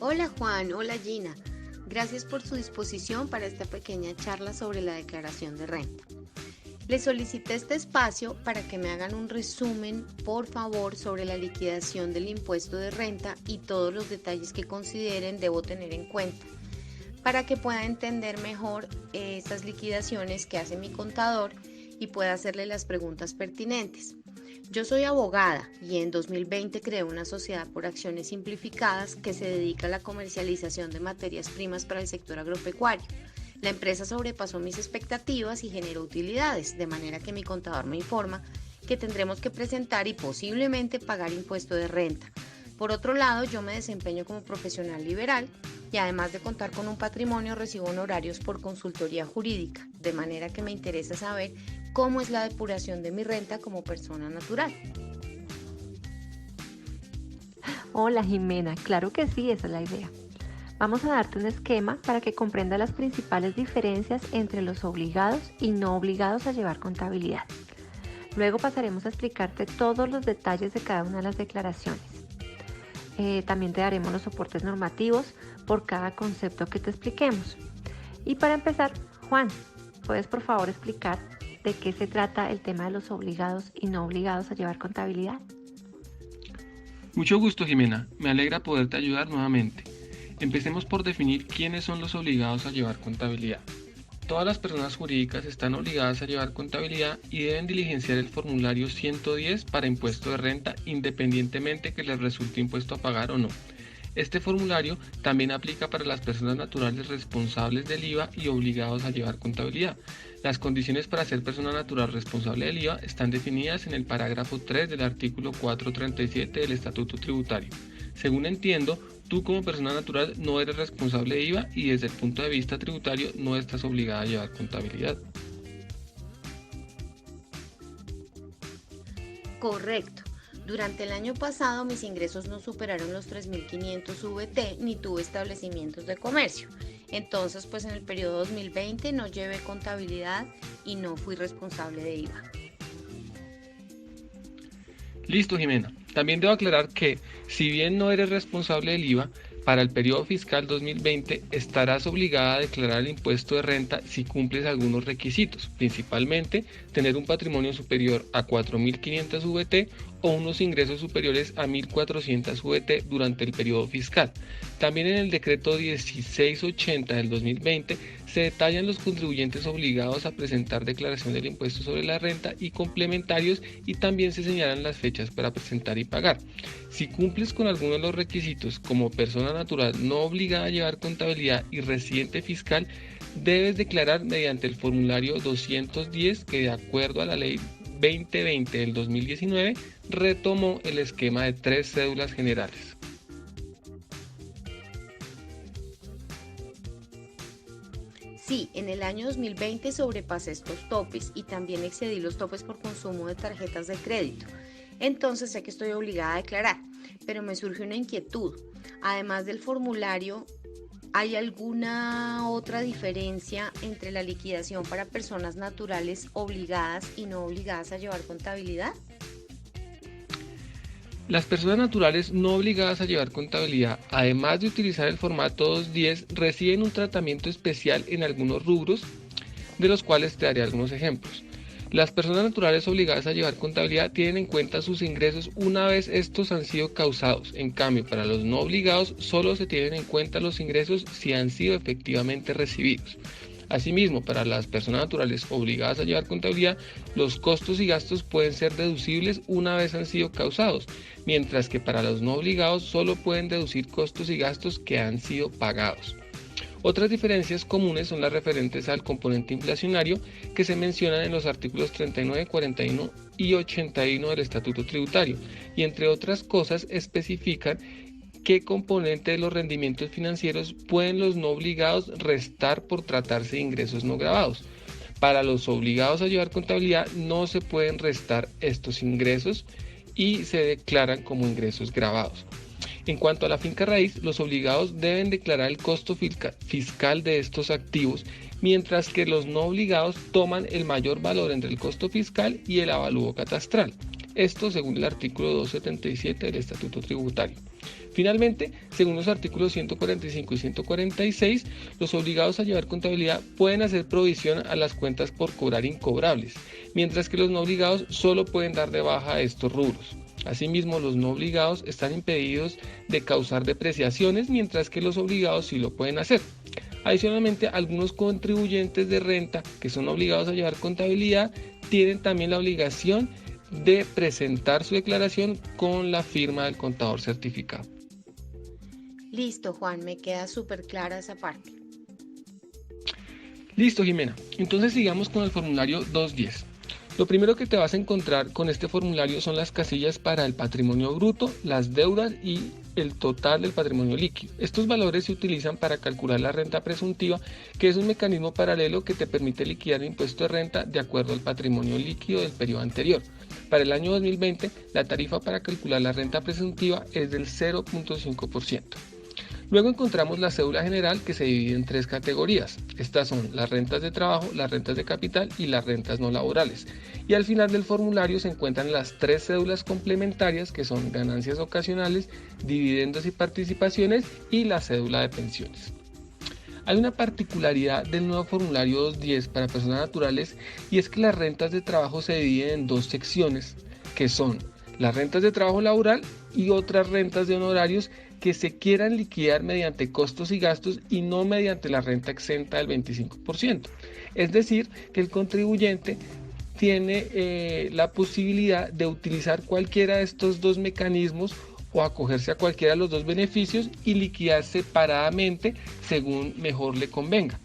Hola Juan, hola Gina. Gracias por su disposición para esta pequeña charla sobre la declaración de renta. Les solicité este espacio para que me hagan un resumen, por favor, sobre la liquidación del impuesto de renta y todos los detalles que consideren debo tener en cuenta, para que pueda entender mejor estas liquidaciones que hace mi contador y pueda hacerle las preguntas pertinentes. Yo soy abogada y en 2020 creé una sociedad por acciones simplificadas que se dedica a la comercialización de materias primas para el sector agropecuario. La empresa sobrepasó mis expectativas y generó utilidades, de manera que mi contador me informa que tendremos que presentar y posiblemente pagar impuesto de renta. Por otro lado, yo me desempeño como profesional liberal y además de contar con un patrimonio, recibo honorarios por consultoría jurídica, de manera que me interesa saber cómo es la depuración de mi renta como persona natural. Hola Jimena, claro que sí, esa es la idea. Vamos a darte un esquema para que comprenda las principales diferencias entre los obligados y no obligados a llevar contabilidad. Luego pasaremos a explicarte todos los detalles de cada una de las declaraciones. También te daremos los soportes normativos por cada concepto que te expliquemos. Y para empezar, Juan, ¿puedes por favor explicar de qué se trata el tema de los obligados y no obligados a llevar contabilidad? Mucho gusto, Jimena. Me alegra poderte ayudar nuevamente. Empecemos por definir quiénes son los obligados a llevar contabilidad. Todas las personas jurídicas están obligadas a llevar contabilidad y deben diligenciar el formulario 110 para impuesto de renta independientemente que les resulte impuesto a pagar o no. Este formulario también aplica para las personas naturales responsables del IVA y obligados a llevar contabilidad. Las condiciones para ser persona natural responsable del IVA están definidas en el parágrafo 3 del artículo 437 del Estatuto Tributario. Según entiendo, tú como persona natural no eres responsable de IVA y desde el punto de vista tributario no estás obligada a llevar contabilidad. Correcto. Durante el año pasado mis ingresos no superaron los 3.500 VT ni tuve establecimientos de comercio. Entonces, pues en el periodo 2020 no llevé contabilidad y no fui responsable de IVA. Listo, Jimena. También debo aclarar que, si bien no eres responsable del IVA, para el periodo fiscal 2020 estarás obligada a declarar el impuesto de renta si cumples algunos requisitos, principalmente tener un patrimonio superior a 4.500 VT o unos ingresos superiores a 1.400 VT durante el periodo fiscal. También en el decreto 1680 del 2020 se detallan los contribuyentes obligados a presentar declaración del impuesto sobre la renta y complementarios y también se señalan las fechas para presentar y pagar. Si cumples con alguno de los requisitos como persona natural no obligada a llevar contabilidad y residente fiscal, debes declarar mediante el formulario 210 que de acuerdo a la ley 2020 del 2019 retomó el esquema de 3 cédulas generales. Sí, en el año 2020 sobrepasé estos topes y también excedí los topes por consumo de tarjetas de crédito. Entonces sé que estoy obligada a declarar, pero me surge una inquietud. Además del formulario, ¿hay alguna otra diferencia entre la liquidación para personas naturales obligadas y no obligadas a llevar contabilidad? Las personas naturales no obligadas a llevar contabilidad, además de utilizar el formato 210, reciben un tratamiento especial en algunos rubros, de los cuales te daré algunos ejemplos. Las personas naturales obligadas a llevar contabilidad tienen en cuenta sus ingresos una vez estos han sido causados. En cambio, para los no obligados solo se tienen en cuenta los ingresos si han sido efectivamente recibidos. Asimismo, para las personas naturales obligadas a llevar contabilidad, los costos y gastos pueden ser deducibles una vez han sido causados, mientras que para los no obligados solo pueden deducir costos y gastos que han sido pagados. Otras diferencias comunes son las referentes al componente inflacionario que se mencionan en los artículos 39, 41 y 81 del Estatuto Tributario y entre otras cosas especifican qué componente de los rendimientos financieros pueden los no obligados restar por tratarse de ingresos no gravados. Para los obligados a llevar contabilidad no se pueden restar estos ingresos y se declaran como ingresos gravados. En cuanto a la finca raíz, los obligados deben declarar el costo fiscal de estos activos, mientras que los no obligados toman el mayor valor entre el costo fiscal y el avalúo catastral. Esto según el artículo 277 del Estatuto Tributario. Finalmente, según los artículos 145 y 146, los obligados a llevar contabilidad pueden hacer provisión a las cuentas por cobrar incobrables, mientras que los no obligados solo pueden dar de baja estos rubros. Asimismo, los no obligados están impedidos de causar depreciaciones, mientras que los obligados sí lo pueden hacer. Adicionalmente, algunos contribuyentes de renta que son obligados a llevar contabilidad tienen también la obligación de presentar su declaración con la firma del contador certificado. Listo, Juan, me queda súper clara esa parte. Listo, Jimena. Entonces sigamos con el formulario 210. Lo primero que te vas a encontrar con este formulario son las casillas para el patrimonio bruto, las deudas y el total del patrimonio líquido. Estos valores se utilizan para calcular la renta presuntiva, que es un mecanismo paralelo que te permite liquidar el impuesto de renta de acuerdo al patrimonio líquido del periodo anterior. Para el año 2020, la tarifa para calcular la renta presuntiva es del 0.5%. Luego encontramos la cédula general, que se divide en 3 categorías. Estas son las rentas de trabajo, las rentas de capital y las rentas no laborales. Y al final del formulario se encuentran las 3 cédulas complementarias, que son ganancias ocasionales, dividendos y participaciones, y la cédula de pensiones. Hay una particularidad del nuevo formulario 210 para personas naturales, y es que las rentas de trabajo se dividen en 2 secciones, que son las rentas de trabajo laboral y otras rentas de honorarios que se quieran liquidar mediante costos y gastos y no mediante la renta exenta del 25%. Es decir, que el contribuyente tiene la posibilidad de utilizar cualquiera de estos 2 mecanismos o acogerse a cualquiera de los 2 beneficios y liquidar separadamente según mejor le convenga.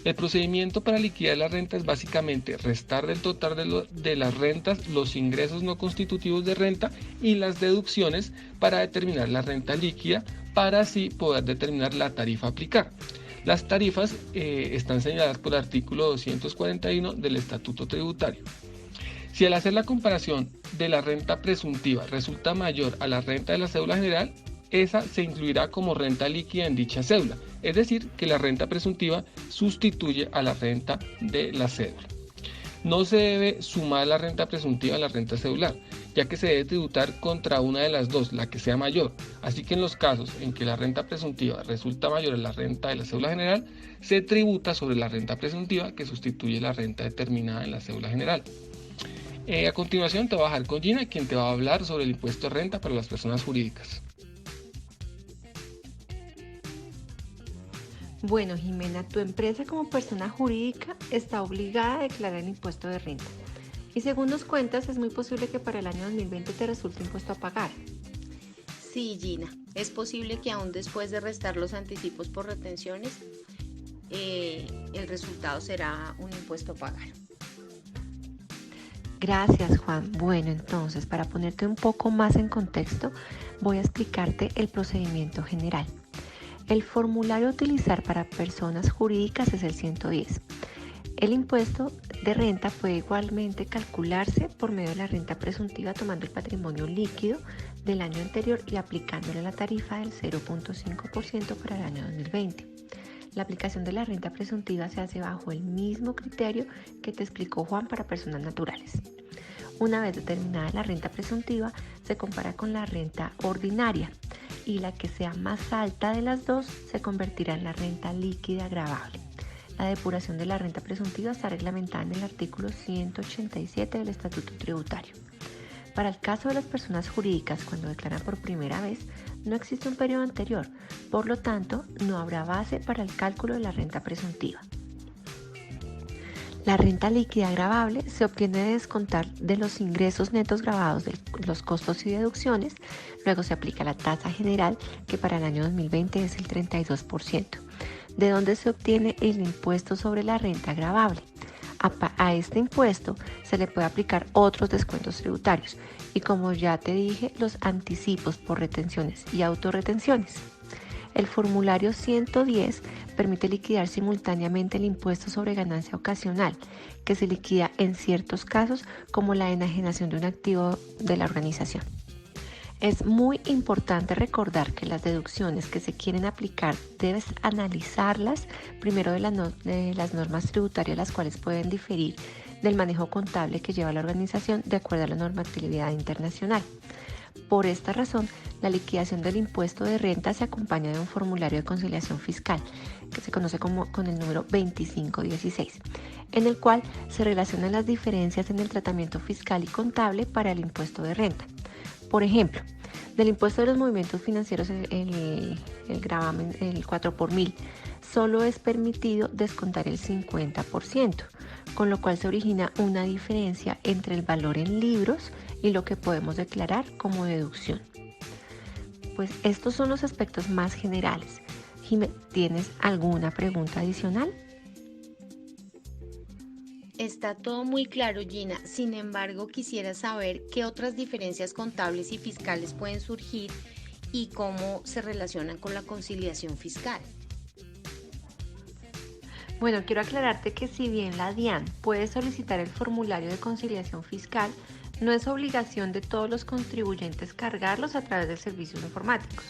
El procedimiento para liquidar la renta es básicamente restar del total de las rentas los ingresos no constitutivos de renta y las deducciones para determinar la renta líquida, para así poder determinar la tarifa a aplicar. Las tarifas están señaladas por el artículo 241 del Estatuto Tributario. Si al hacer la comparación de la renta presuntiva resulta mayor a la renta de la cédula general, esa se incluirá como renta líquida en dicha cédula, es decir, que la renta presuntiva sustituye a la renta de la cédula. No se debe sumar la renta presuntiva a la renta cedular, ya que se debe tributar contra una de las 2, la que sea mayor. Así que en los casos en que la renta presuntiva resulta mayor a la renta de la cédula general, se tributa sobre la renta presuntiva que sustituye la renta determinada en la cédula general. A continuación te voy a dejar con Gina, quien te va a hablar sobre el impuesto de renta para las personas jurídicas. Bueno, Jimena, tu empresa como persona jurídica está obligada a declarar el impuesto de renta. Y según nos cuentas, es muy posible que para el año 2020 te resulte impuesto a pagar. Sí, Gina, es posible que aún después de restar los anticipos por retenciones, el resultado será un impuesto a pagar. Gracias, Juan. Bueno, entonces, para ponerte un poco más en contexto, voy a explicarte el procedimiento general. El formulario a utilizar para personas jurídicas es el 110. El impuesto de renta puede igualmente calcularse por medio de la renta presuntiva tomando el patrimonio líquido del año anterior y aplicándole la tarifa del 0.5% para el año 2020. La aplicación de la renta presuntiva se hace bajo el mismo criterio que te explicó Juan para personas naturales. Una vez determinada la renta presuntiva, se compara con la renta ordinaria y la que sea más alta de las 2 se convertirá en la renta líquida gravable. La depuración de la renta presuntiva está reglamentada en el artículo 187 del Estatuto Tributario. Para el caso de las personas jurídicas, cuando declaran por primera vez, no existe un periodo anterior, por lo tanto, no habrá base para el cálculo de la renta presuntiva. La renta líquida gravable se obtiene de descontar de los ingresos netos gravados de los costos y deducciones. Luego se aplica la tasa general, que para el año 2020 es el 32%, de donde se obtiene el impuesto sobre la renta gravable. A este impuesto se le puede aplicar otros descuentos tributarios y, como ya te dije, los anticipos por retenciones y autorretenciones. El formulario 110 permite liquidar simultáneamente el impuesto sobre ganancia ocasional, que se liquida en ciertos casos como la enajenación de un activo de la organización. Es muy importante recordar que las deducciones que se quieren aplicar debes analizarlas primero de las normas tributarias, las cuales pueden diferir del manejo contable que lleva la organización de acuerdo a la normatividad internacional. Por esta razón, la liquidación del impuesto de renta se acompaña de un formulario de conciliación fiscal, que se conoce con el número 2516, en el cual se relacionan las diferencias en el tratamiento fiscal y contable para el impuesto de renta. Por ejemplo, del impuesto de los movimientos financieros, el gravamen, el 4 por mil, solo es permitido descontar el 50%, con lo cual se origina una diferencia entre el valor en libros y lo que podemos declarar como deducción. Pues estos son los aspectos más generales. Jimé, ¿tienes alguna pregunta adicional? Está todo muy claro, Gina. Sin embargo, quisiera saber qué otras diferencias contables y fiscales pueden surgir y cómo se relacionan con la conciliación fiscal. Bueno, quiero aclararte que si bien la DIAN puede solicitar el formulario de conciliación fiscal, no es obligación de todos los contribuyentes cargarlos a través de servicios informáticos.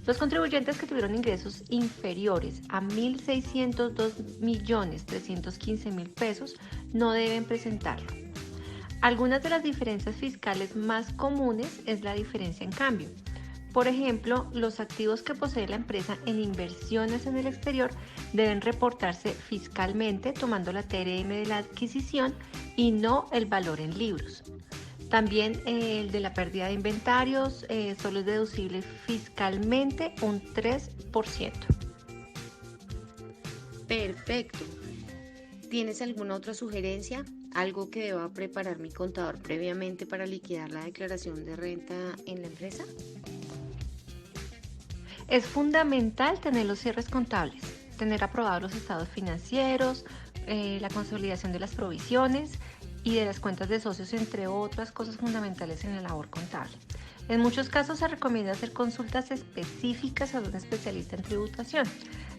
Los contribuyentes que tuvieron ingresos inferiores a 1.602.315.000 pesos no deben presentarlo. Algunas de las diferencias fiscales más comunes es la diferencia en cambio. Por ejemplo, los activos que posee la empresa en inversiones en el exterior deben reportarse fiscalmente tomando la TRM de la adquisición y no el valor en libros. También el de la pérdida de inventarios solo es deducible fiscalmente un 3%. Perfecto. ¿Tienes alguna otra sugerencia? ¿Algo que deba preparar mi contador previamente para liquidar la declaración de renta en la empresa? Es fundamental tener los cierres contables, tener aprobados los estados financieros, la consolidación de las provisiones y de las cuentas de socios, entre otras cosas fundamentales en la labor contable. En muchos casos se recomienda hacer consultas específicas a un especialista en tributación.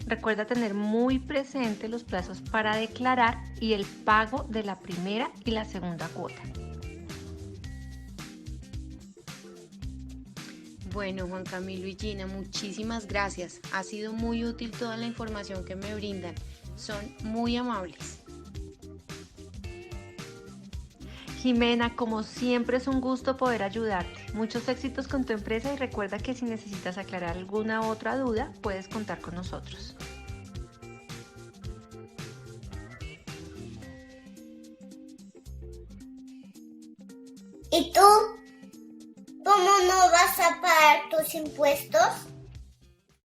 Recuerda tener muy presente los plazos para declarar y el pago de la primera y la segunda cuota. Bueno, Juan Camilo y Gina, muchísimas gracias. Ha sido muy útil toda la información que me brindan. Son muy amables. Jimena, como siempre es un gusto poder ayudarte. Muchos éxitos con tu empresa y recuerda que si necesitas aclarar alguna otra duda, puedes contar con nosotros. ¿Y tú? ¿Cómo no vas a pagar tus impuestos?